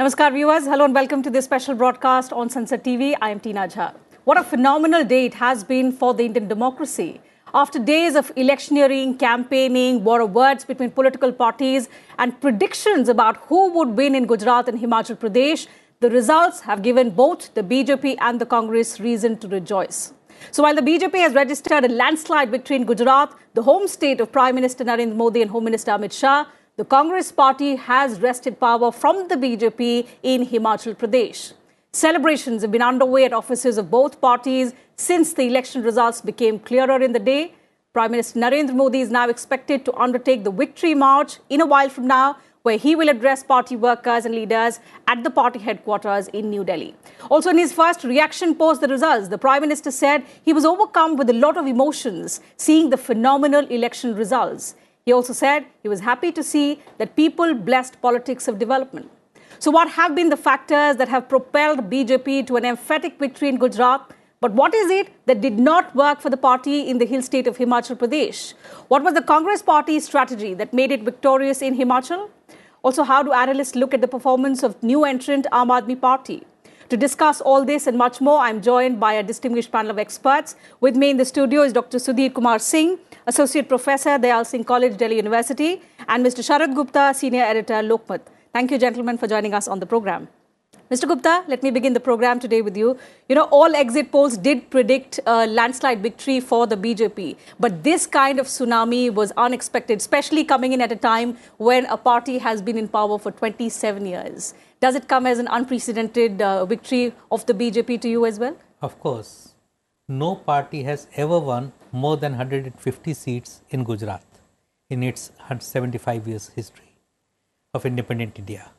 Namaskar viewers, hello and welcome to this special broadcast on Sansad TV. I am Tina Jha. What a phenomenal day it has been for the Indian democracy. After days of electioneering, campaigning, war of words between political parties and predictions about who would win in Gujarat and Himachal Pradesh, the results have given both the BJP and the Congress reason to rejoice. So while the BJP has registered a landslide victory in Gujarat, the home state of Prime Minister Narendra Modi and Home Minister Amit Shah, the Congress party has wrested power from the BJP in Himachal Pradesh. Celebrations have been underway at offices of both parties since the election results became clearer in the day. Prime Minister Narendra Modi is now expected to undertake the victory march in a while from now, where he will address party workers and leaders at the party headquarters in New Delhi. Also, in his first reaction post the results, the Prime Minister said he was overcome with a lot of emotions seeing the phenomenal election results. He also said he was happy to see that people blessed politics of development. So what have been the factors that have propelled BJP to an emphatic victory in Gujarat? But what is it that did not work for the party in the hill state of Himachal Pradesh? What was the Congress party's strategy that made it victorious in Himachal? Also, how do analysts look at the performance of new entrant Aam Aadmi Party? To discuss all this and much more, I'm joined by a distinguished panel of experts. With me in the studio is Dr. Sudhir Kumar Singh, Associate Professor, Dayal Singh College, Delhi University, and Mr. Sharad Gupta, Senior Editor, Lokmat. Thank you, gentlemen, for joining us on the program. Mr. Gupta, let me begin the program today with you. You know, all exit polls did predict a landslide victory for the BJP. But this kind of tsunami was unexpected, especially coming in at a time when a party has been in power for 27 years. Does it come as an unprecedented victory of the BJP to you as well? Of course. No party has ever won more than 150 seats in Gujarat in its 75 years history of independent India.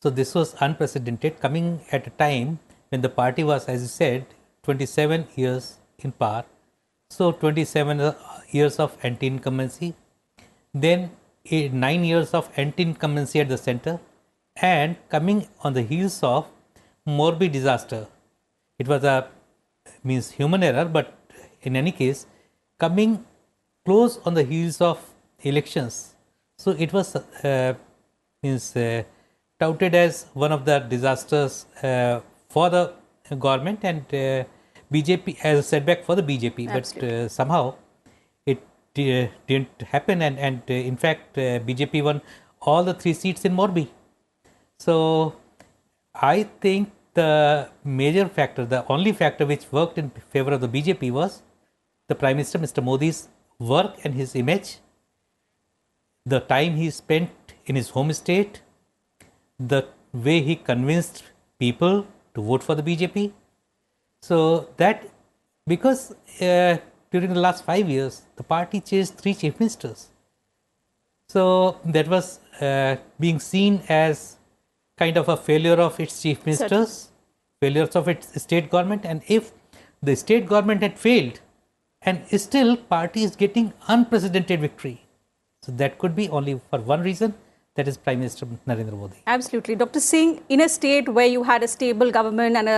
So this was unprecedented, coming at a time when the party was, as you said, 27 years in power. So 27 years of anti-incumbency, then 9 years of anti-incumbency at the center, and coming on the heels of Morbi disaster. It was a human error, but in any case, coming close on the heels of elections. So it was touted as one of the disasters for the government and BJP as a setback for the BJP. Absolutely. But somehow it didn't happen, and in fact BJP won all the 3 seats in Morbi. So I think the major factor, the only factor which worked in favor of the BJP was the Prime Minister, Mr. Modi's work and his image, the time he spent in his home state, the way he convinced people to vote for the BJP. So that, because during the last 5 years, the party changed 3 chief ministers. So that was being seen as kind of a failure of its chief ministers, failures of its state government. And if the state government had failed, and still party is getting unprecedented victory. So that could be only for one reason, that is Prime Minister Narendra Modi. Absolutely. Dr. Singh, in a state where you had a stable government and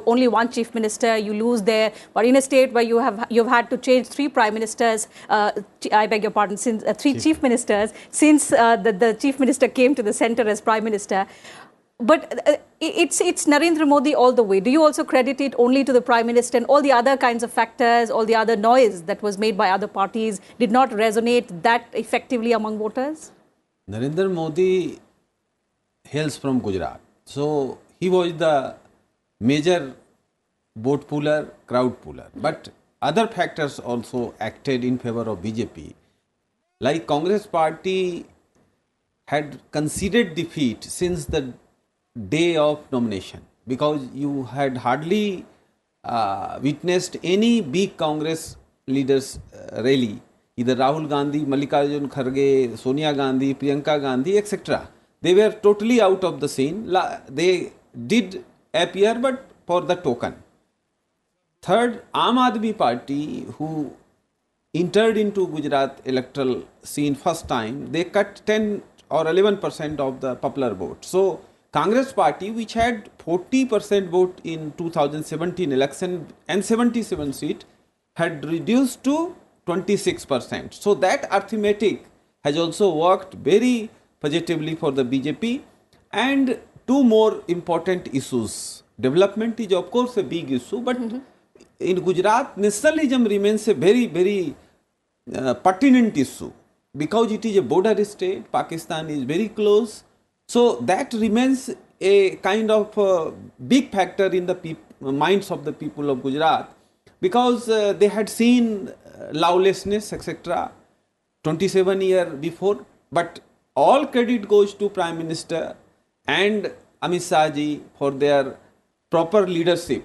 only one chief minister, you lose there. But in a state where you've had to change 3 prime ministers, I beg your pardon, since 3 chief ministers, since the chief minister came to the center as prime minister. But it's Narendra Modi all the way. Do you also credit it only to the Prime Minister, and all the other kinds of factors, all the other noise that was made by other parties did not resonate that effectively among voters? Narendra Modi hails from Gujarat. So he was the major vote puller, crowd puller. But other factors also acted in favor of BJP. Like Congress party had conceded defeat since the day of nomination, because you had hardly witnessed any big Congress leaders rally, either Rahul Gandhi, Mallikarjun Kharge, Sonia Gandhi, Priyanka Gandhi, etc. They were totally out of the scene. They did appear, but for the token. Third, Aam Aadmi Party, who entered into Gujarat electoral scene first time, they cut 10 or 11% of the popular vote. So Congress party, which had 40% vote in 2017 election and 77 seat, had reduced to 26%. So that arithmetic has also worked very positively for the BJP. And two more important issues. Development is of course a big issue, but in Gujarat, nationalism remains a very pertinent issue because it is a border state. Pakistan is very close, so that remains a kind of big factor in the minds of the people of Gujarat, because they had seen lawlessness, etc. 27 years before. But all credit goes to Prime Minister and Amit Shah ji for their proper leadership,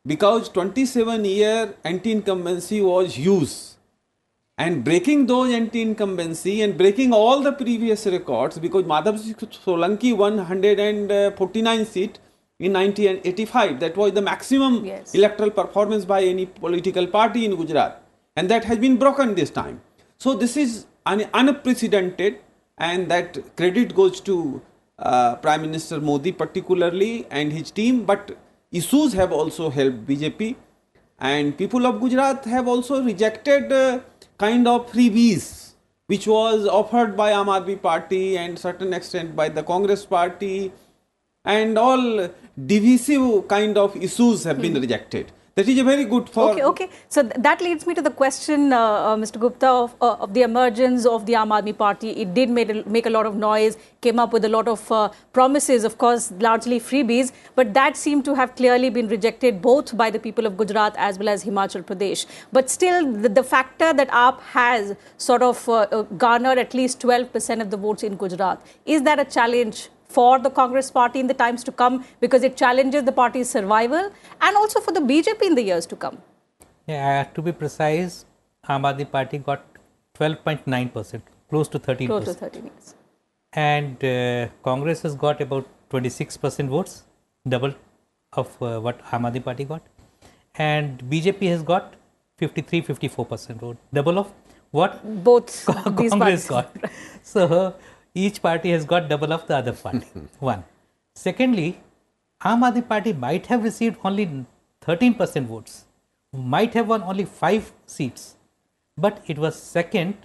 because 27 year anti-incumbency was used, and breaking those anti-incumbency and breaking all the previous records, because Madhav Solanki won 149 seats in 1985. That was the maximum electoral performance by any political party in Gujarat, and that has been broken this time. So this is unprecedented, and that credit goes to Prime Minister Modi particularly and his team. But issues have also helped BJP, and people of Gujarat have also rejected kind of freebies which was offered by Aam Aadmi Party and certain extent by the Congress Party, and all divisive kind of issues have been rejected. That is a very good for... Okay. So that leads me to the question, Mr. Gupta, of the emergence of the Aam Aadmi Party. It did make a lot of noise, came up with a lot of promises, of course, largely freebies, but that seemed to have clearly been rejected both by the people of Gujarat as well as Himachal Pradesh. But still, the factor that AAP has sort of garnered at least 12% of the votes in Gujarat, is that a challenge for the Congress party in the times to come, because it challenges the party's survival, and also for the BJP in the years to come? Yeah, to be precise, Aam Aadmi Party got 12.9%, close to 13%. Close to 13, yes. And Congress has got about 26% votes, double of what Aam Aadmi Party got. And BJP has got 53-54% vote, double of what both Congress got. So each party has got double of the other party. One. Secondly, Aam Aadmi Party might have received only 13% votes, might have won only 5 seats, but it was second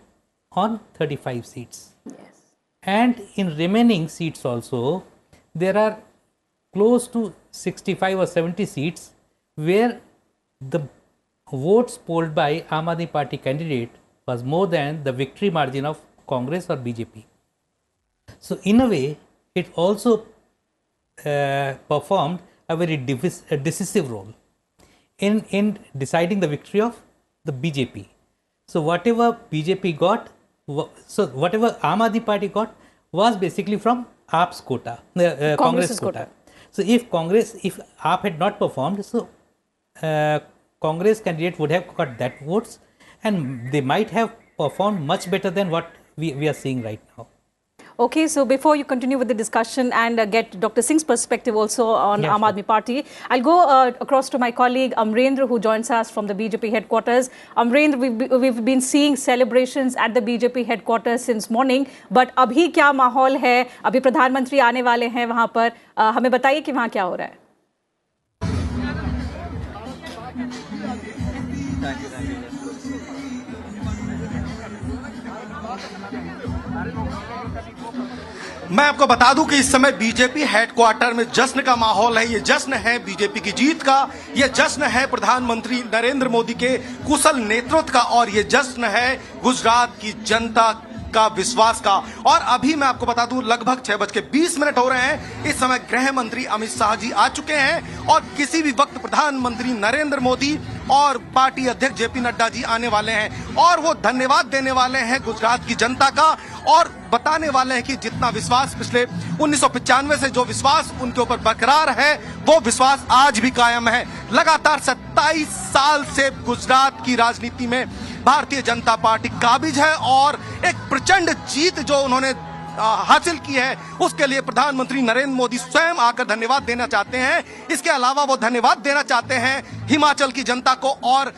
on 35 seats. Yes. And in remaining seats also, there are close to 65 or 70 seats where the votes polled by Aam Aadmi Party candidate was more than the victory margin of Congress or BJP. So in a way, it also performed a very decisive role in deciding the victory of the BJP. So whatever BJP got, so whatever Aam Aadmi Party got was basically from AAP's quota, Congress quota. So if AAP had not performed, so Congress candidate would have got that votes, and they might have performed much better than what we are seeing right now. Okay, so before you continue with the discussion and get Dr. Singh's perspective also on Aam Aadmi Party, I'll go across to my colleague Amrendra, who joins us from the BJP headquarters. Amrendra, we've been seeing celebrations at the BJP headquarters since morning, but abhi kya माहौल है? अभी प्रधानमंत्री आने वाले हैं वहाँ पर, हमें बताइए कि वहाँ क्या हो रहा है? मैं आपको बता दूं कि इस समय बीजेपी हेडक्वार्टर में जश्न का माहौल है। ये जश्न है बीजेपी की जीत का, ये जश्न है प्रधानमंत्री नरेंद्र मोदी के कुशल नेतृत्व का, और ये जश्न है गुजरात की जनता का विश्वास का। और अभी मैं आपको बता दूं लगभग 6:20 हो रहे हैं। इस समय गृह मंत्री अमित शाह जी आ चुके हैं, और किसी भी वक्त प्रधानमंत्री नरेंद्र मोदी और पार्टी अध्यक्ष जेपी नड्डा जी आने वाले हैं, और वो धन्यवाद देने वाले हैं गुजरात की जनता का, और बताने वाले हैं कि जितना विश्वास पिछले 1995 से जो विश्वास उनके ऊपर बरकरार है, वो विश्वास आज भी कायम है। लगातार 27 साल से गुजरात की राजनीति में भारतीय जनता पार्टी काबिज है, और एक प्रचंड जीत जो उन्होंने हासिल की है, उसके लिए प्रधानमंत्री नरेंद्र मोदी स्वयं आकर धन्यवाद देना चाहते हैं। इसके अलावा वो धन्यवाद देना चाहते हैं हिमाचल की जनता को, और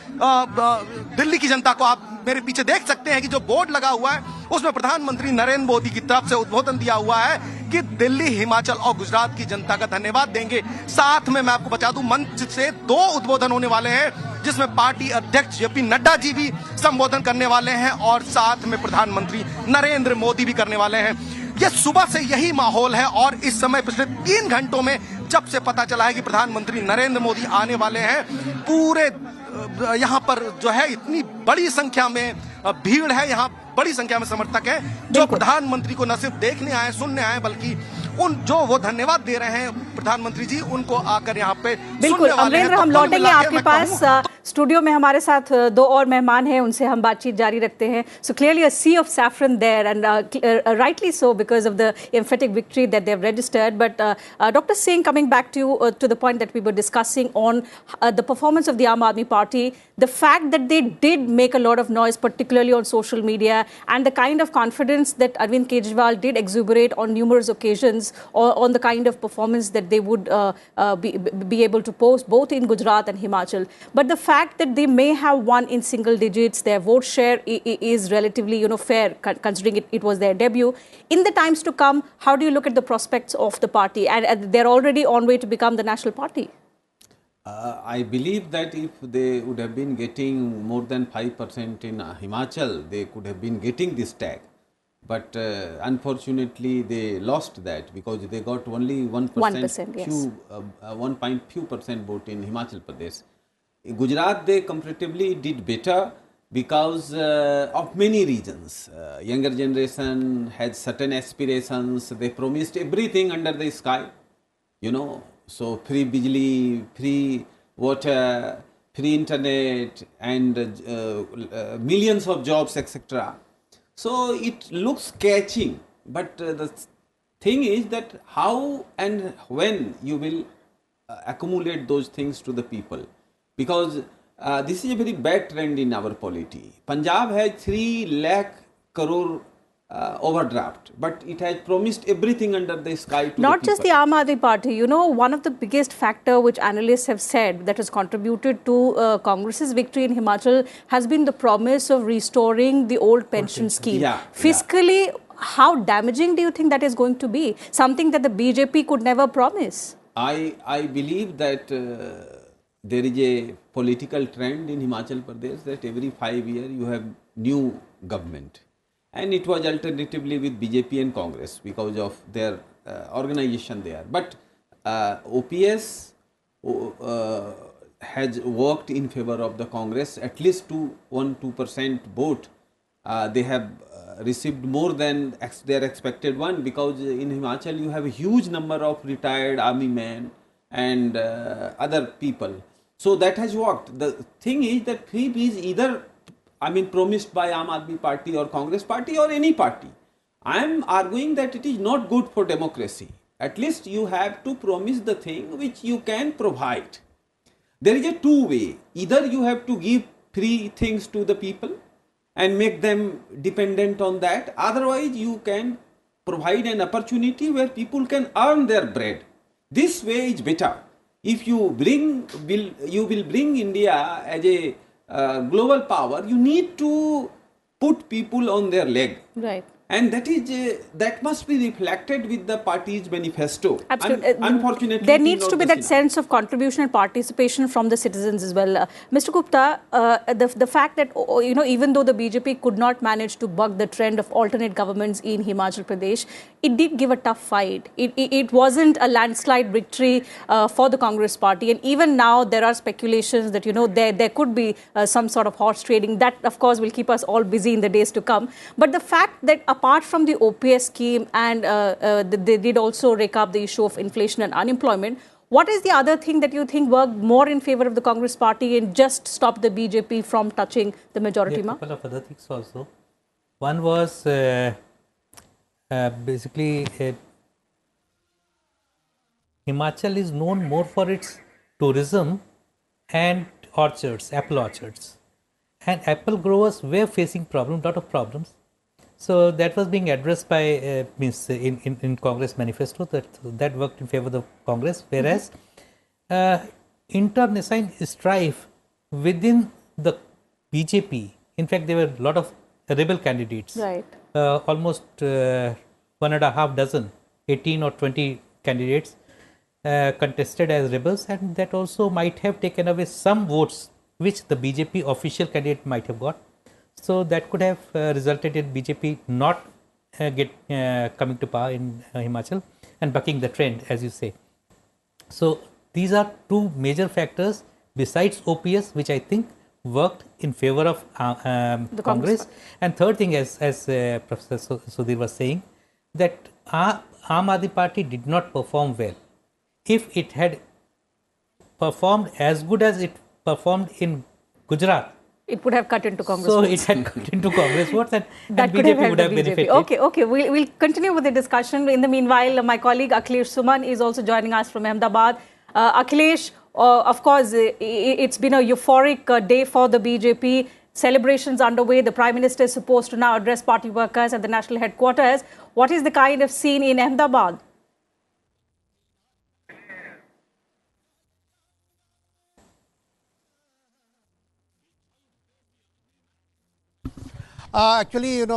दिल्ली की जनता को। आप मेरे पीछे देख सकते हैं कि जो बोर्ड लगा हुआ है, उसमें प्रधानमंत्री नरेंद्र मोदी की तरफ से उद्बोधन दिया हुआ है कि दिल्ली, हिमाचल और गुजरात की जनता का धन्यवाद देंगे। साथ में मैं आपको बता दूं, मंच से 2 उद्बोधन होने वाले हैं, जिसमें पार्टी अध्यक्ष जेपी नड्डा जी भी संबोधन करने वाले हैं, और साथ में प्रधानमंत्री नरेंद्र मोदी भी करने वाले हैं। ये सुबह से यही माहौल है और इस समय पिछले 3 घंटों में जब से पता चला है कि प्रधानमंत्री नरेंद्र मोदी आने वाले हैं, पूरे यहाँ पर जो है इतनी बड़ी संख्या में भीड़ है, यहाँ बड़ी संख्या में समर्थक हैं जो प्रधानमंत्री को न सिर्फ देखने आए, सुनने आए, बल्कि उन जो वो धन्यवाद दे रहे हैं प्रधानमंत्री जी, उनको आकर यहाँ पे बिल्कुल। अमरेंद्र, हम लौटेंगे आपके पास। स्टूडियो में हमारे साथ 2 और मेहमान हैं, उनसे हम बातचीत जारी रखते हैं। So clearly a sea of saffron there and rightly so because of the emphatic victory that they have registered. But Dr. Singh, coming back to the point that we were discussing on the performance of the Aam Aadmi Party, the fact that they did make a lot of noise, particularly on social media, and the kind of confidence that Arvind Kejriwal did exuberate on numerous occasions on the kind of performance that they would be able to post both in Gujarat and Himachal. But the fact that they may have won in single digits, their vote share is relatively, fair, considering it was their debut. In the times to come, how do you look at the prospects of the party? And they're already on way to become the national party. I believe that if they would have been getting more than 5% in Himachal, they could have been getting this tag. But unfortunately, they lost that because they got only 1%, yes. 1.2% vote in Himachal Pradesh. In Gujarat, they comparatively did better because of many reasons. Younger generation had certain aspirations. They promised everything under the sky, So free bijli, free water, free internet, and millions of jobs, etc. So it looks catching, but the thing is that how and when you will accumulate those things to the people, because this is a very bad trend in our polity. Punjab has 3 lakh crore overdraft, but it has promised everything under the sky to not the just the Aam Aadmi Party. One of the biggest factor which analysts have said that has contributed to Congress's victory in Himachal has been the promise of restoring the old pension scheme. Fiscally, how damaging do you think that is going to be? Something that the BJP could never promise. I believe that there is a political trend in Himachal Pradesh that every 5 years you have new government. And it was alternatively with BJP and Congress because of their organization there. But OPS has worked in favor of the Congress, at least to 1-2% vote. They have received more than their expected one, because in Himachal you have a huge number of retired army men and other people. So that has worked. The thing is that free is either promised by Aam Aadmi Party or Congress Party or any party. I am arguing that it is not good for democracy. At least you have to promise the thing which you can provide. There is a two-way. Either you have to give free things to the people and make them dependent on that. Otherwise, you can provide an opportunity where people can earn their bread. This way is better. If you will bring India as a global power, you need to put people on their leg. Right. And that must be reflected with the party's manifesto. Absolutely. Unfortunately, there needs to be that sense of contribution and participation from the citizens as well. Mr. Gupta, the fact that, even though the BJP could not manage to buck the trend of alternate governments in Himachal Pradesh, it did give a tough fight. It wasn't a landslide victory for the Congress party. And even now, there are speculations that, there could be some sort of horse trading. That, of course, will keep us all busy in the days to come. But the fact that apart from the OPS scheme and they did also rake up the issue of inflation and unemployment, what is the other thing that you think worked more in favor of the Congress party and just stopped the BJP from touching the majority mark? A couple of other things also. One was basically Himachal is known more for its tourism and orchards, apple orchards. And apple growers were facing lot of problems. So that was being addressed by in Congress manifesto, that worked in favor of the Congress, whereas internecine strife within the BJP, in fact there were a lot of rebel candidates, right? Almost 1.5 dozen, 18 or 20 candidates contested as rebels, and that also might have taken away some votes which the BJP official candidate might have got. So that could have resulted in BJP not coming to power in Himachal and bucking the trend, as you say. So these are two major factors besides OPS, which I think worked in favor of The Congress. And third thing, as Professor Sudhir was saying, that Aam Aadmi Party did not perform well. If it had performed as good as it performed in Gujarat, it would have cut into Congress so votes. it had cut into Congress votes, and That could BJP have would helped have the BJP. benefited. Okay. We'll continue with the discussion. In the meanwhile, my colleague Akhilesh Suman is also joining us from Ahmedabad. Akhilesh, of course, it's been a euphoric day for the BJP. Celebrations underway. The Prime Minister is supposed to now address party workers at the national headquarters. What is the kind of scene in Ahmedabad? Actually,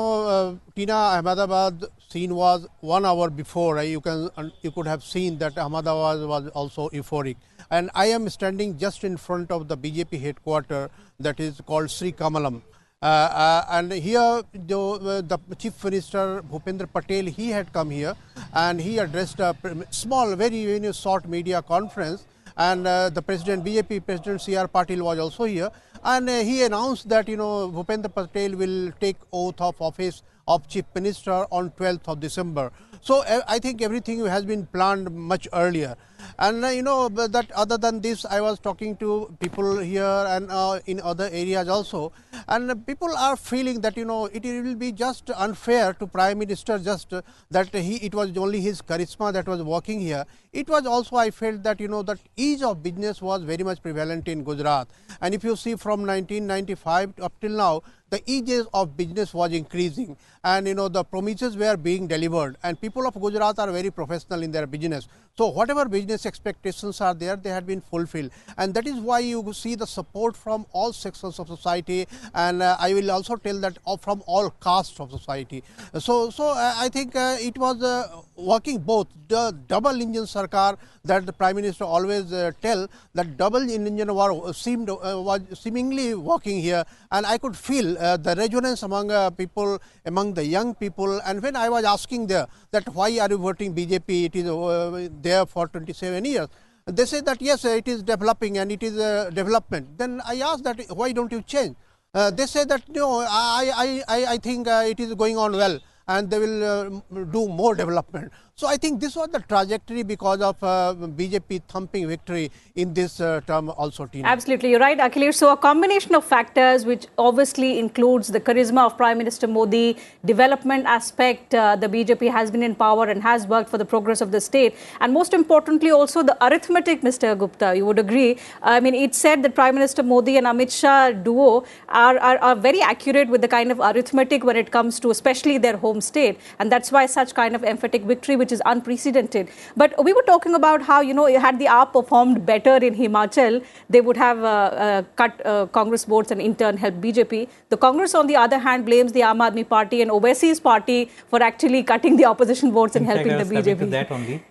Tina, Ahmedabad scene was 1 hour before. You could have seen that Ahmedabad was also euphoric. And I am standing just in front of the BJP headquarters that is called Sri Kamalam. And here the Chief Minister Bhupendra Patel, he had come here and he addressed a small, very short media conference. And the President, BJP President C.R. Patil was also here, and he announced that Bhupendra Patel will take oath of office of Chief Minister on 12th of December. So I think everything has been planned much earlier. And that other than this, I was talking to people here and in other areas also, and people are feeling that it will be just unfair to Prime Minister just that it was only his charisma that was working here. It was also, I felt that that ease of business was very much prevalent in Gujarat, and if you see from 1995 up till now, the ease of business was increasing, and the promises were being delivered, and people of Gujarat are very professional in their business. So whatever business expectations are there, they had been fulfilled, and that is why you see the support from all sections of society, and I will also tell that from all castes of society. So I think it was working both. The double engine sarkar that the Prime Minister always tell, that double engine was seemingly working here, and I could feel the resonance among people, among the young people. And when I was asking there that why are you voting BJP, it is there for 27 years. They say that yes, it is developing and it is development. Then I asked that why don't you change? They say that no, I think it is going on well and they will do more development. So I think this was the trajectory because of BJP thumping victory in this term also, Tina. Absolutely, you're right, Akhilesh. So a combination of factors which obviously includes the charisma of Prime Minister Modi, development aspect, the BJP has been in power and has worked for the progress of the state, and most importantly also the arithmetic, Mr. Gupta, you would agree. I mean, it's said that Prime Minister Modi and Amit Shah duo are very accurate with the kind of arithmetic when it comes to especially their home state, and that's why such kind of emphatic victory, which is unprecedented. But we were talking about how, had the AAP performed better in Himachal, they would have cut Congress votes and in turn helped BJP. The Congress, on the other hand, blames the Aam Aadmi Party and Owaisi's party for actually cutting the opposition votes and helping the BJP. To that only.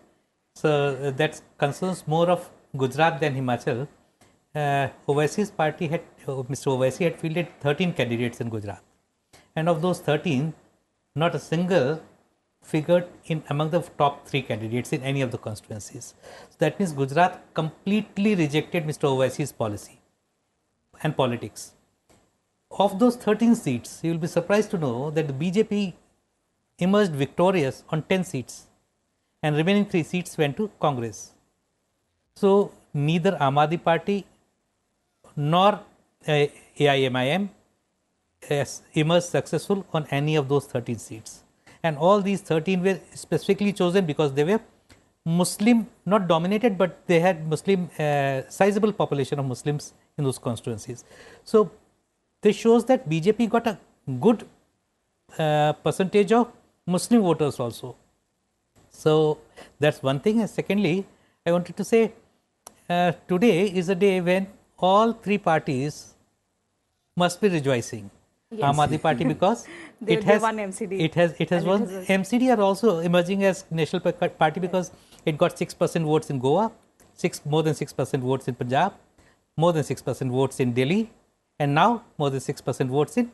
So that concerns more of Gujarat than Himachal. Owaisi's party Mr. Owaisi had fielded 13 candidates in Gujarat, and of those 13, not a single figured in among the top 3 candidates in any of the constituencies. So that means Gujarat completely rejected Mr. Owaisi's policy and politics. Of those 13 seats, you will be surprised to know that the BJP emerged victorious on 10 seats and remaining 3 seats went to Congress. So neither Aam Aadmi Party nor AIMIM emerged successful on any of those 13 seats. And all these 13 were specifically chosen because they were Muslim, not dominated, but they had Muslim, sizable population of Muslims in those constituencies. So this shows that BJP got a good percentage of Muslim voters also. So that's one thing. And secondly, I wanted to say today is a day when all 3 parties must be rejoicing. Yes. Aam Aadmi Party because it has won MCD. It has won. MCD are also emerging as national party because it got 6% votes in Goa, more than 6% votes in Punjab, more than 6% votes in Delhi, and now more than 6% votes in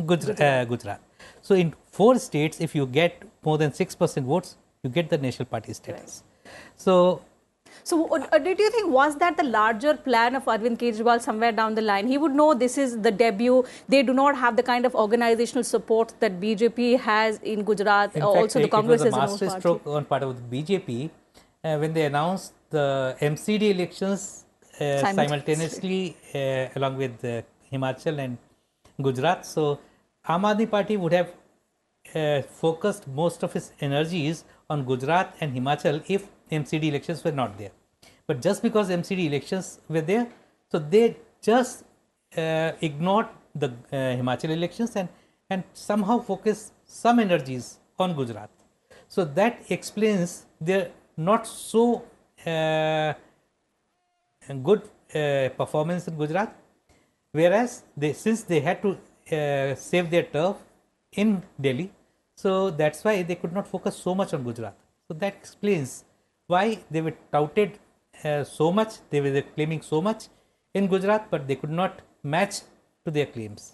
Gujarat. So in 4 states, if you get more than 6% votes, you get the national party status. So did you think, was that the larger plan of Arvind Kejriwal somewhere down the line? He would know this is the debut. They do not have the kind of organizational support that BJP has in Gujarat. in Also, the fact, Congress it was is a a master stroke on part of the BJP when they announced the MCD elections simultaneously along with Himachal and Gujarat. So Aam Aadmi Party would have focused most of its energies on Gujarat and Himachal if MCD elections were not there. But just because MCD elections were there, so they just ignored the Himachal elections and somehow focused some energies on Gujarat. So that explains their not so good performance in Gujarat, whereas since they had to save their turf in Delhi, so that's why they could not focus so much on Gujarat. So that explains why they were touted so much, they were claiming so much in Gujarat, but they could not match to their claims.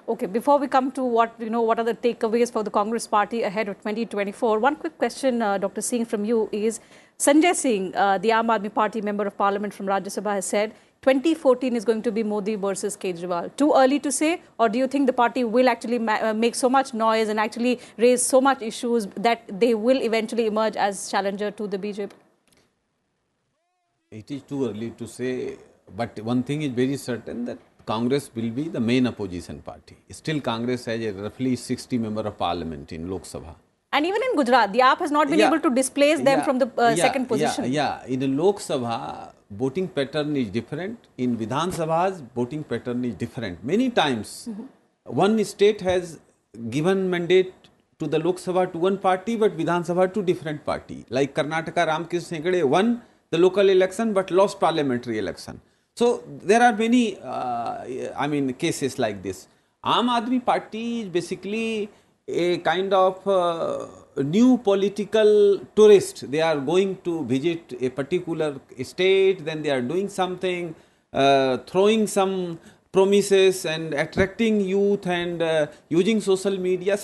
Okay, before we come to what are the takeaways for the Congress party ahead of 2024, one quick question, Dr. Singh, from you is, Sanjay Singh, the Aam Aadmi Party member of Parliament from Rajya Sabha, has said 2014 is going to be Modi versus Kejriwal. Too early to say, or do you think the party will actually make so much noise and actually raise so much issues that they will eventually emerge as challenger to the BJP? It is too early to say, but one thing is very certain, that Congress will be the main opposition party. Still, Congress has a roughly 60 member of parliament in Lok Sabha. And even in Gujarat, the AAP has not been able to displace them from the second position. In the Lok Sabha, voting pattern is different. In Vidhan Sabhas, voting pattern is different. Many times, one state has given mandate to the Lok Sabha to one party, but Vidhan Sabha to different party. Like Karnataka, Ramkrishna Hegde won the local election, but lost parliamentary election. So there are many, cases like this. Aam Aadmi Party is basically a kind of new political tourist. They are going to visit a particular state, then they are doing something, throwing some promises and attracting youth and using social media.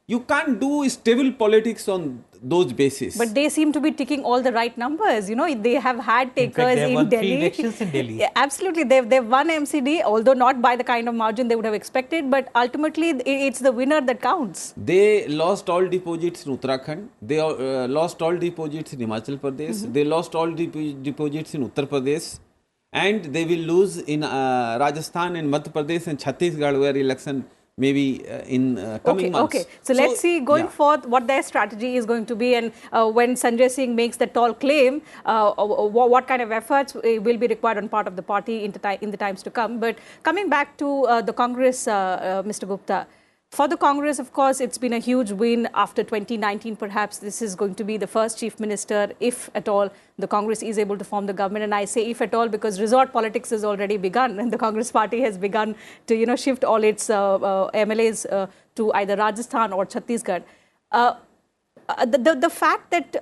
You can't do stable politics on those bases. But they seem to be ticking all the right numbers. They have had takers in fact, they in Delhi. 3 elections in Delhi. Yeah, absolutely. They've won MCD, although not by the kind of margin they would have expected. But ultimately, it's the winner that counts. They lost all deposits in Uttarakhand. They lost all deposits in Himachal Pradesh. They lost all deposits in Uttar Pradesh. And they will lose in Rajasthan and Madhya Pradesh and Chhattisgarh, where election maybe in coming months. Okay, so let's see going forth what their strategy is going to be, and when Sanjay Singh makes the tall claim, what kind of efforts will be required on part of the party in the times to come. But coming back to the Congress, Mr. Gupta, for the Congress, of course, it's been a huge win after 2019. Perhaps this is going to be the first chief minister, if at all, the Congress is able to form the government. And I say if at all because resort politics has already begun, and the Congress party has begun to shift all its MLAs to either Rajasthan or Chhattisgarh. The fact that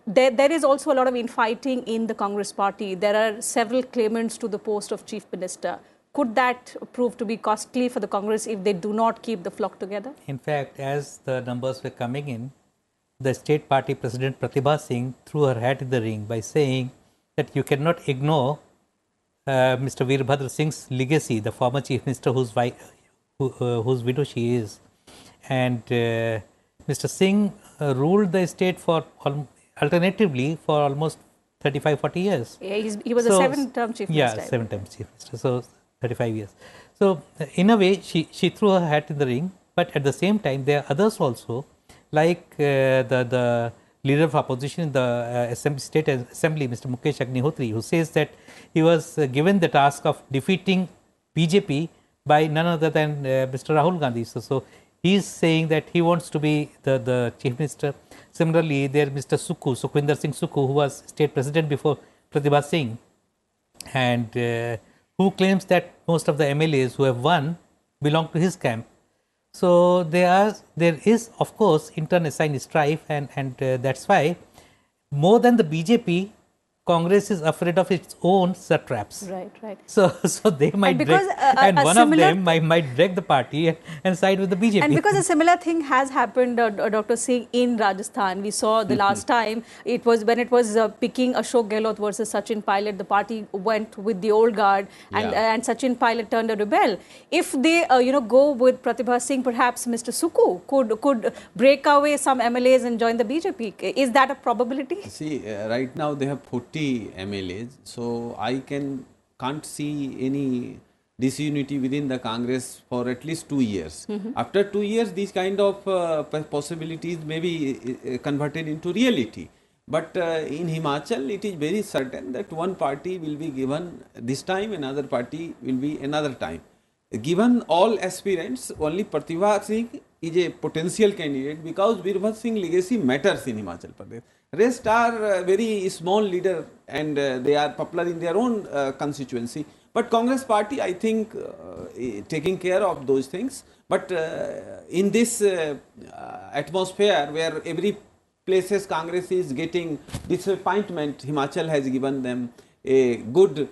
there is also a lot of infighting in the Congress party. There are several claimants to the post of chief minister. Could that prove to be costly for the Congress if they do not keep the flock together? In fact, as the numbers were coming in, the state party president Pratibha Singh threw her hat in the ring by saying that you cannot ignore Mr. Veerbhadra Singh's legacy, the former chief minister whose widow she is. And Mr. Singh ruled the state alternatively for almost 35-40 years. Yeah, he was a 7-term chief minister. Yeah, 7-term chief minister. So 35 years. So in a way, she threw her hat in the ring, but at the same time, there are others also, like the leader of opposition in the State Assembly, Mr. Mukesh Agnihotri, who says that he was given the task of defeating BJP by none other than Mr. Rahul Gandhi. So he is saying that he wants to be the chief minister. Similarly, there Mr. Sukhwinder Singh Sukhu, who was state president before Pratibha Singh, and who claims that most of the MLAs who have won belong to his camp. So there is of course internecine strife, and that's why more than the BJP, Congress is afraid of its own satraps. Right, right. So they might because drag, and one of them might drag the party and side with the BJP. And because a similar thing has happened, Dr. Singh, in Rajasthan. We saw the last time it was when it was picking Ashok Gehlot versus Sachin Pilot. The party went with the old guard, and Sachin Pilot turned a rebel. If they go with Pratibha Singh, perhaps Mr. Suku could break away some MLAs and join the BJP. Is that a probability? See, right now they have 40 MLAs, so I can't see any disunity within the Congress for at least 2 years. After 2 years, these kind of possibilities may be converted into reality. But in Himachal, it is very certain that one party will be given this time, another party will be another time. Given all aspirants, only Pratibha Singh is a potential candidate because Birbhas Singh legacy matters in Himachal Pradesh. Rest are very small leader and they are popular in their own constituency. But Congress party, I think, taking care of those things. But in this atmosphere where every places Congress is getting disappointment, Himachal has given them a good,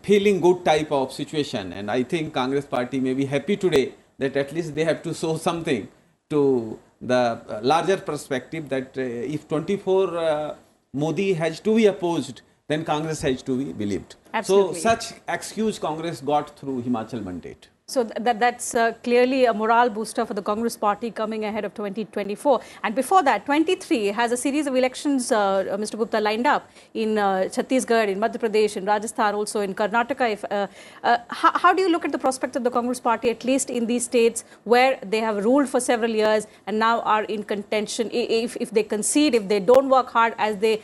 feeling good type of situation. And I think Congress party may be happy today that at least they have to show something to the larger perspective that if 24 Modi has to be opposed, then Congress has to be believed. Absolutely. So such excuse Congress got through Himachal mandate. So that's clearly a morale booster for the Congress party coming ahead of 2024. And before that, 23 has a series of elections, Mr. Gupta, lined up in Chhattisgarh, in Madhya Pradesh, in Rajasthan, also in Karnataka. How do you look at the prospect of the Congress party, at least in these states where they have ruled for several years and now are in contention? If they concede, if they don't work hard as they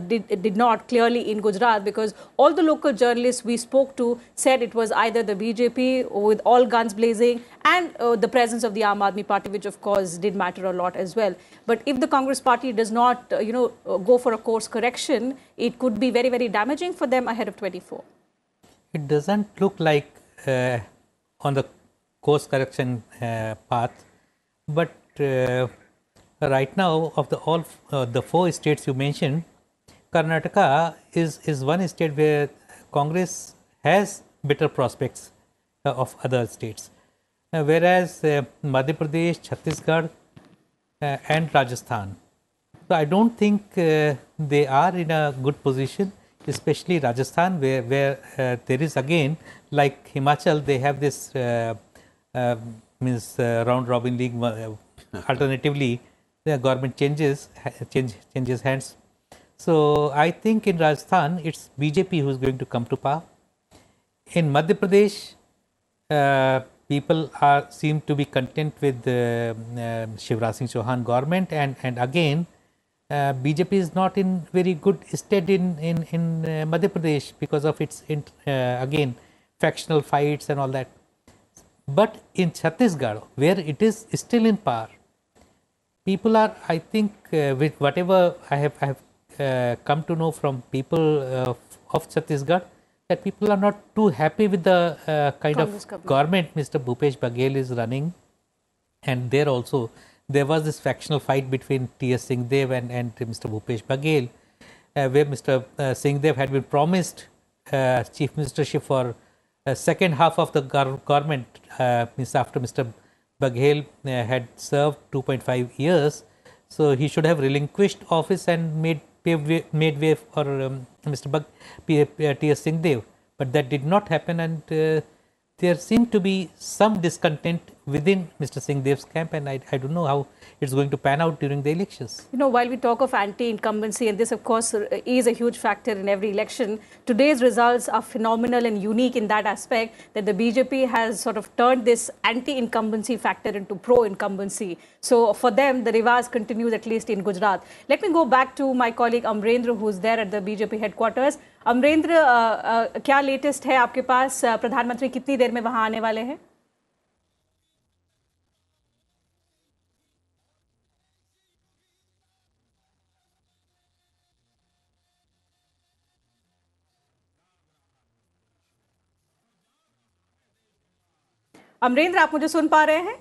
did not clearly in Gujarat, because all the local journalists we spoke to said it was either the BJP with all guns blazing and the presence of the Aam Aadmi Party, which of course did matter a lot as well. But if the Congress party does not, go for a course correction, it could be very, very damaging for them ahead of 24. It doesn't look like on the course correction path, but right now of the 4 states you mentioned, Karnataka is one state where Congress has better prospects of other states, whereas Madhya Pradesh, Chhattisgarh and Rajasthan. So I don't think they are in a good position, especially Rajasthan where there is again, like Himachal, they have this round robin league. Alternatively, the government changes hands. So I think in Rajasthan it's BJP who is going to come to power. In Madhya Pradesh, people seem to be content with the Shivraj Singh Chauhan government, and again BJP is not in very good stead in Madhya Pradesh because of its again factional fights and all that. But in Chhattisgarh, where it is still in power, people are, I think, with whatever I have come to know from people of Chhattisgarh, that people are not too happy with the kind of government Mr. Bhupesh Baghel is running. And there also, there was this factional fight between T.S. Singhdev and Mr. Bhupesh Baghel, where Mr. Singhdev had been promised chief ministership for second half of the government, means after Mr. Baghel had served 2.5 years. So he should have relinquished office and made way for Mr. T.S. Singhdev, but that did not happen, and there seemed to be some discontent within Mr. Singhdev's camp, and I don't know how it's going to pan out during the elections. While we talk of anti-incumbency, and this of course is a huge factor in every election, today's results are phenomenal and unique in that aspect that the BJP has sort of turned this anti-incumbency factor into pro-incumbency. So for them, the rivaz continues, at least in Gujarat. Let me go back to my colleague Amrendra, who's there at the BJP headquarters. Amarendra, क्या latest है आपके पास? प्रधानमंत्री कितनी देर में वहां आने वाले हैं? अमरेंद्र, आप मुझे सुन पा रहे हैं?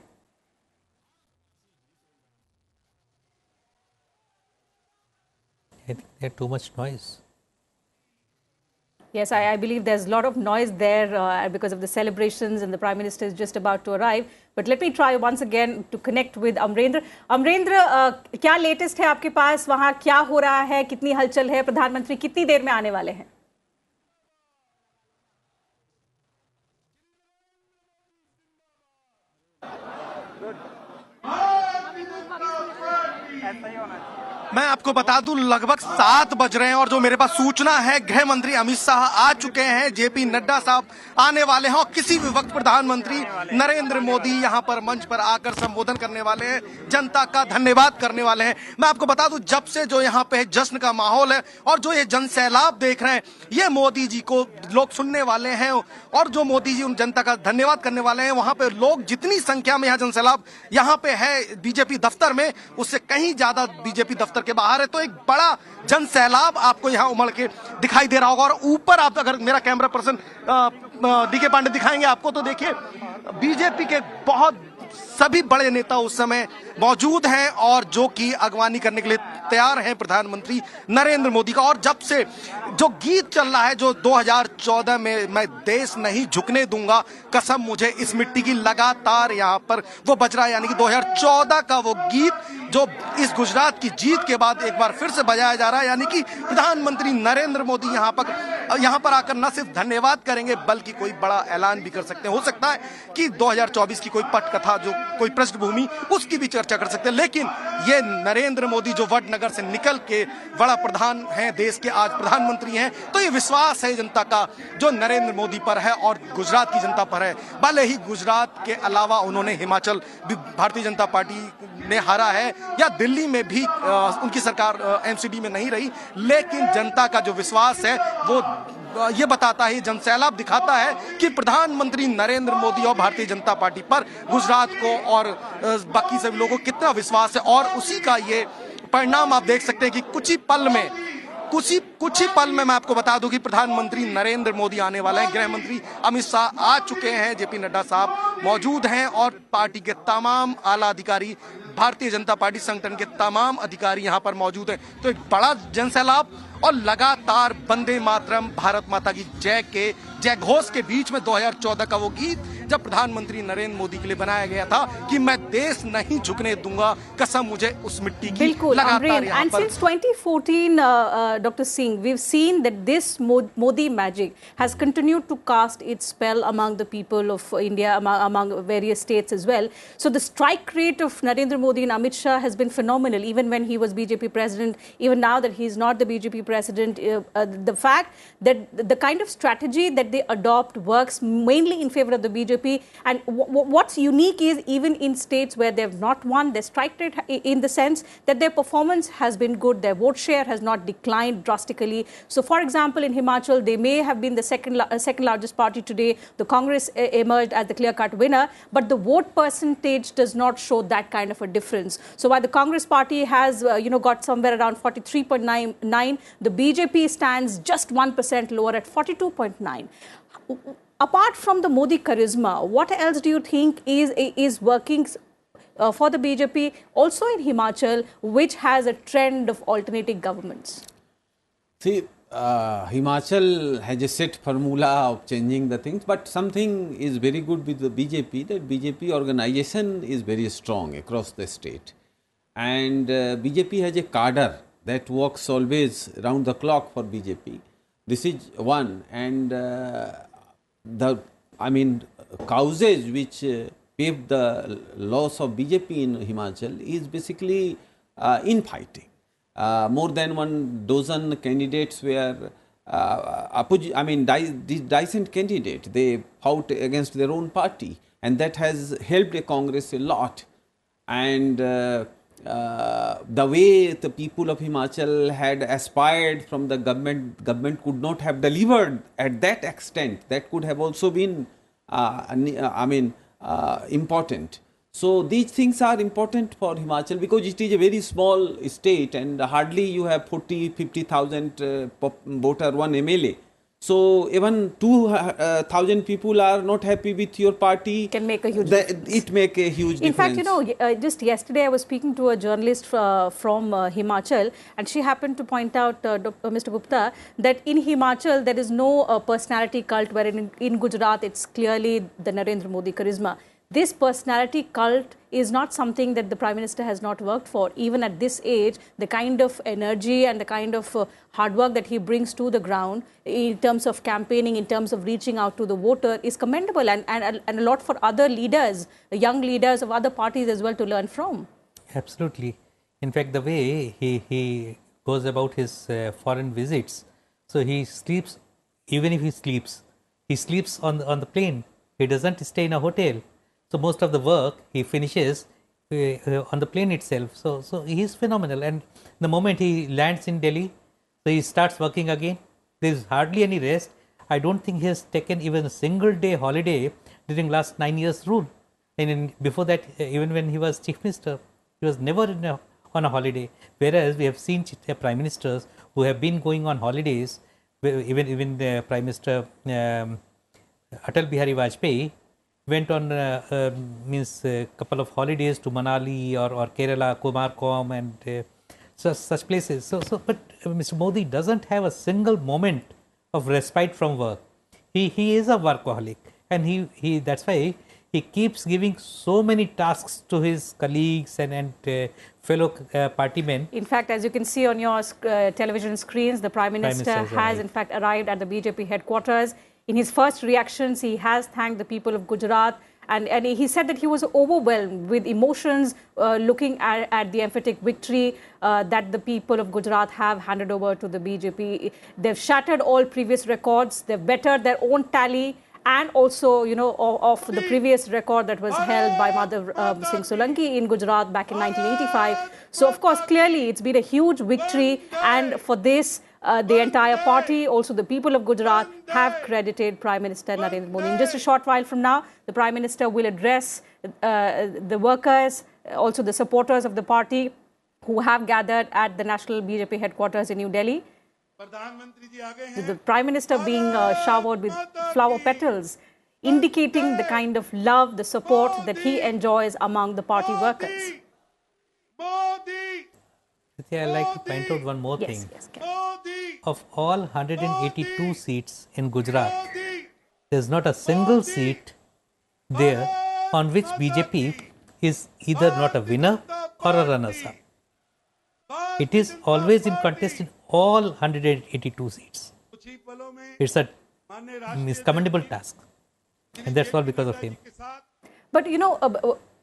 I think there's too much noise. Yes, I believe there's a lot of noise there because of the celebrations and the Prime Minister is just about to arrive. But let me try once again to connect with Amrendra. Amrendra, क्या latest है आपके पास? वहाँ क्या हो रहा है? कितनी हलचल है? प्रधानमंत्री कितनी देर में आने वाले हैं? मैं आपको बता दूं लगभग 7 बज रहे हैं और जो मेरे पास सूचना है गृह मंत्री अमित शाह आ चुके हैं, जेपी नड्डा साहब आने वाले हैं और किसी भी वक्त प्रधानमंत्री नरेंद्र मोदी यहां पर मंच पर आकर संबोधन करने वाले हैं, जनता का धन्यवाद करने वाले हैं। मैं आपको बता दूं जब से जो यहां पे जश्न का माहौल है और जो ये जन सैलाब देख रहे हैं, ये मोदी जी को लोग सुनने वाले हैं और जो मोदी जी उन जनता का धन्यवाद करने वाले हैं। वहां पे लोग जितनी संख्या में यहाँ जन सैलाब यहाँ पे है बीजेपी दफ्तर में, उससे कहीं ज्यादा बीजेपी दफ्तर के बाहर है। तो एक बड़ा जन सैलाब आपको यहां उमड़ के दिखाई दे रहा होगा और ऊपर आप अगर मेरा कैमरा पर्सन डीके पांडे दिखाएंगे आपको तो देखिए बीजेपी के बहुत सभी बड़े नेता उस समय मौजूद हैं और जो कि अगवानी करने के लिए तैयार हैं प्रधानमंत्री नरेंद्र मोदी का। और जब से जो गीत चल रहा है जो 2014 में मैं देश नहीं झुकने दूंगा कसम मुझे इस मिट्टी की, लगातार यहां पर वो बज रहा है, यानी कि 2014 का वो गीत जो इस गुजरात की जीत के बाद एक बार फिर से बजाया जा रहा है। यानी कि प्रधानमंत्री नरेंद्र मोदी यहां पर आकर न सिर्फ धन्यवाद करेंगे बल्कि कोई बड़ा ऐलान भी कर सकते हैं। हो सकता है कि 2024 की कोई पटकथा जो कोई पृष्ठभूमि उसकी भी चर्चा कर सकते हैं, लेकिन ये नरेंद्र मोदी जो वडनगर से निकल के बड़ा प्रधान हैं, देश के आज प्रधानमंत्री हैं, तो ये विश्वास है जनता का जो नरेंद्र मोदी पर है और गुजरात की जनता पर है। भले ही गुजरात के अलावा उन्होंने हिमाचल भारतीय जनता पार्टी ने हारा है या दिल्ली में भी उनकी सरकार एमसीडी में नहीं रही, लेकिन जनता का जो विश्वास है वो ये बताता है, जन सैलाब दिखाता है कि प्रधानमंत्री नरेंद्र मोदी और भारतीय जनता पार्टी पर गुजरात को और बाकी सभी लोगों को कितना विश्वास है। और उसी का ये परिणाम आप देख सकते हैं कि कुछ ही पल में मैं आपको बता दूं कि प्रधानमंत्री नरेंद्र मोदी आने वाले हैं। गृह मंत्री अमित शाह आ चुके हैं, जेपी नड्डा साहब मौजूद हैं और पार्टी के तमाम आला अधिकारी, भारतीय जनता पार्टी संगठन के तमाम अधिकारी यहां पर मौजूद हैं। तो एक बड़ा जनसैलाब और लगातार वंदे मातरम भारत माता की जय के जय घोष के बीच में 2014 का वो गीत जब प्रधानमंत्री नरेंद्र मोदी के लिए बनाया गया था कि मैं देश नहीं झुकने दूंगा कसम मुझे उस मिट्टी की। बिल्कुल, and since 2014 Dr. Singh, we've seen that this Modi magic has continued to cast its spell among the people of India, among various states as well. So the strike rate of Narendra Modi and Amit Shah has been phenomenal, even when he was BJP president, even now that he's not the BJP president. The fact that the kind of strategy that they adopt works mainly in favor of the BJP. And what's unique is even in states where they've not won, their strike rate in the sense that their performance has been good, their vote share has not declined drastically. So for example, in Himachal, they may have been the second largest party today. The Congress emerged as the clear-cut winner, but the vote percentage does not show that kind of a difference. So while the Congress party has got somewhere around 43.9, the BJP stands just 1% lower at 42.9. Apart from the Modi charisma, what else do you think is working for the BJP also in Himachal, which has a trend of alternating governments? See, Himachal has a set formula of changing the things, but something is very good with the BJP, that BJP organization is very strong across the state. And BJP has a cadre that works always round the clock for BJP. This is one. And causes which paved the loss of BJP in Himachal is basically infighting. More than 12 candidates were decent candidates. They fought against their own party, and that has helped the Congress a lot. And the way the people of Himachal had aspired from the government could not have delivered at that extent. That could have also been, important. So these things are important for Himachal because it is a very small state and hardly you have 50,000 voter, one MLA. So even 2,000 people are not happy with your party. Can make a huge difference. It make a huge In difference. fact, just yesterday I was speaking to a journalist from Himachal, and she happened to point out, Mr. Gupta, that in Himachal there is no personality cult, where in Gujarat it's clearly the Narendra Modi charisma. This personality cult is not something that the Prime Minister has not worked for. Even at this age, the kind of energy and the kind of hard work that he brings to the ground in terms of campaigning, in terms of reaching out to the voter is commendable, and a lot for other leaders, young leaders of other parties as well to learn from. Absolutely. In fact, the way he goes about his foreign visits, so he sleeps, even if he sleeps on the plane. He doesn't stay in a hotel. So most of the work he finishes on the plane itself. So he is phenomenal. And the moment he lands in Delhi, so he starts working again. There is hardly any rest. I don't think he has taken even a single day holiday during last 9 years rule. And before that, even when he was chief minister, he was never on a holiday. Whereas we have seen prime ministers who have been going on holidays. Even the Prime Minister Atal Bihari Vajpayee went on a couple of holidays to Manali or Kerala, Kumarkom and such places. But Mr. Modi doesn't have a single moment of respite from work. He is a workaholic, and he that's why he keeps giving so many tasks to his colleagues and fellow party men. In fact, as you can see on your television screens, the Prime Minister has in fact arrived at the BJP headquarters. In his first reactions, he has thanked the people of Gujarat, and he said that he was overwhelmed with emotions looking at the emphatic victory that the people of Gujarat have handed over to the BJP. They've shattered all previous records. They've bettered their own tally, and also, of the previous record that was held by Madhav Singh Solanki in Gujarat back in 1985. So, of course, clearly it's been a huge victory, and for this, the entire party, also the people of Gujarat, have credited Prime Minister Narendra Modi. In just a short while from now, the Prime Minister will address the workers, also the supporters of the party who have gathered at the National BJP headquarters in New Delhi. The Prime Minister being showered with flower petals, indicating the kind of love, the support that he enjoys among the party workers. I'd like to point out one more thing. Of all 182 seats in Gujarat, there is not a single seat there on which BJP is either not a winner or a runner-up. It is always in contest in all 182 seats. It's a commendable task, and that's all because of him. But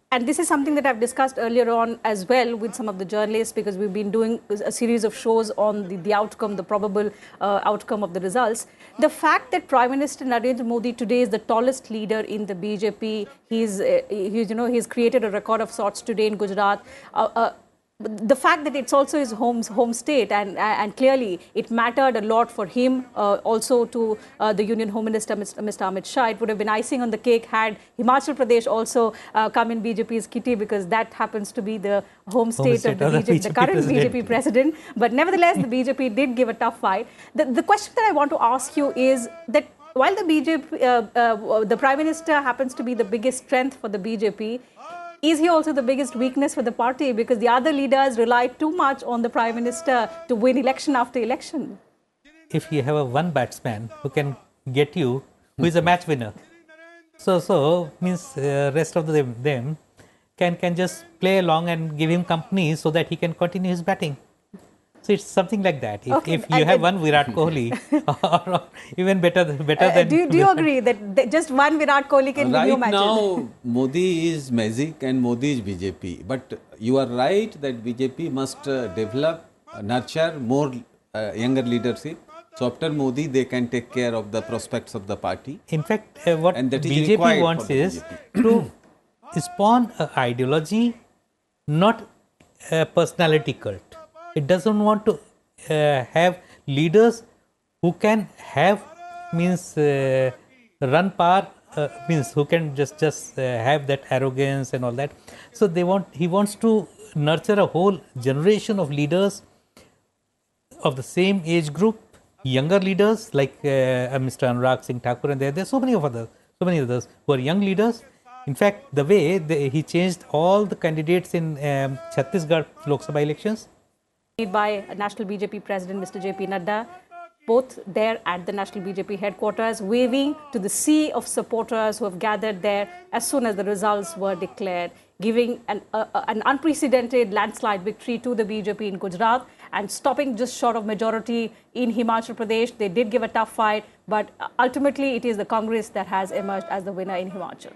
and this is something that I've discussed earlier on as well with some of the journalists, because we've been doing a series of shows on the outcome, the probable outcome of the results. The fact that Prime Minister Narendra Modi today is the tallest leader in the BJP, he's created a record of sorts today in Gujarat. The fact that it's also his home state, and clearly it mattered a lot for him, also to the Union Home Minister, Mr. Amit Shah. It would have been icing on the cake had Himachal Pradesh also come in BJP's kitty, because that happens to be the home state of the current BJP president. But nevertheless, the BJP did give a tough fight. The question that I want to ask you is that while the BJP, the Prime Minister happens to be the biggest strength for the BJP, is he also the biggest weakness for the party, because the other leaders rely too much on the Prime Minister to win election after election? If you have a one batsman who can get you, who is a match winner, so means rest of them can just play along and give him company so that he can continue his batting. So it's something like that. If you have one Virat Kohli, or even better than... Do you agree that just one Virat Kohli can give you matches? Right now, Modi is magic and Modi is BJP. But you are right that BJP must develop, nurture more younger leadership. So after Modi, they can take care of the prospects of the party. In fact, what BJP wants is to spawn an ideology, not a personality cult. It doesn't want to have leaders who can have run power, who can just have that arrogance and all that. So he wants to nurture a whole generation of leaders of the same age group, younger leaders like Mr. Anurag Singh Thakur, and there are so many others who are young leaders. In fact, the way he changed all the candidates in Chhattisgarh Lok Sabha elections. By National BJP President Mr. JP Nadda, both there at the National BJP headquarters, waving to the sea of supporters who have gathered there as soon as the results were declared, giving an unprecedented landslide victory to the BJP in Gujarat and stopping just short of majority in Himachal Pradesh. They did give a tough fight, but ultimately it is the Congress that has emerged as the winner in Himachal.